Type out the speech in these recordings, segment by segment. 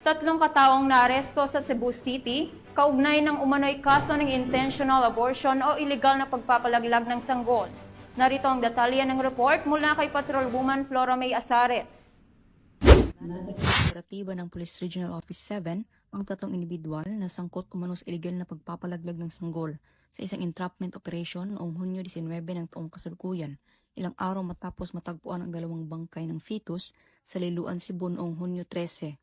Tatlong kataong naaresto sa Cebu City, kaugnay ng umano'y kaso ng intentional abortion o iligal na pagpapalaglag ng sanggol. Narito ang detalye ng report mula kay Patrolwoman Flora May Azares. Operatiba ng Police Regional Office 7 ang tatlong individual na sangkot umano sa iligal na pagpapalaglag ng sanggol sa isang entrapment operation noong Hunyo 19 ng taong kasalukuyan, ilang araw matapos matagpuan ang dalawang bangkay ng fetus sa Liloan, Cebu noong Hunyo 13.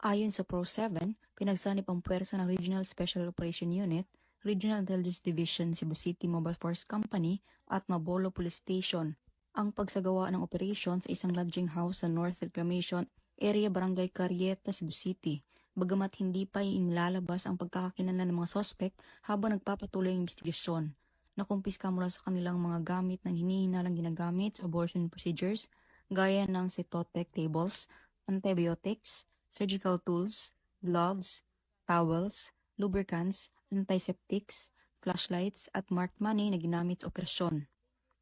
Ayon sa Pro7, pinagsanip ang puwersa ng Regional Special Operation Unit, Regional Intelligence Division, Cebu City Mobile Force Company at Mabolo Police Station ang pagsagawa ng operasyon sa isang lodging house sa North Reclamation Area Barangay Carieta, Cebu City. Bagamat hindi pa inilalabas ang pagkakakilanlan ng mga sospek habang nagpapatuloy ang investigasyon. Nakumpiska mula sa kanilang mga gamit ng hinihinalang ginagamit sa abortion procedures gaya ng cytotec tables, antibiotics, surgical tools, gloves, towels, lubricants, antiseptics, flashlights at marked money na ginamit sa operasyon.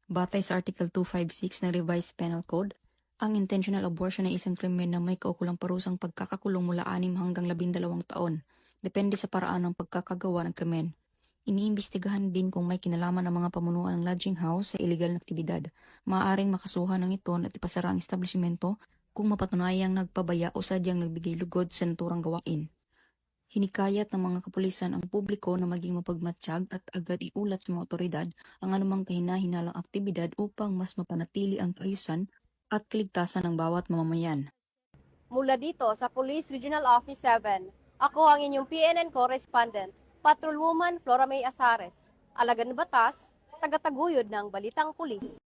Batay sa Article 256 ng Revised Penal Code, ang intentional abortion ay isang krimen na may kaukulang parusang pagkakakulong mula 6 hanggang 12 taon, depende sa paraan ng pagkakagawa ng krimen. Iniimbestigahan din kung may kinalaman ang mga pamunuan ng lodging house sa iligal na aktibidad. Maaaring makasuhan ng ito at ipasara ang establishmento kung mapatunayang nagpabaya o sadyang nagbigay lugod sa naturang gawain. Hinikayat ng mga kapulisan ang publiko na maging mapagmatsyag at agad iulat sa mga otoridad ang anumang kahina-hinalang aktibidad upang mas mapanatili ang kaayusan at kaligtasan ng bawat mamamayan. Mula dito sa Police Regional Office 7, ako ang inyong PNN correspondent, Patrolwoman Flora May Azares, alagad ng batas, tagataguyod ng Balitang Pulis.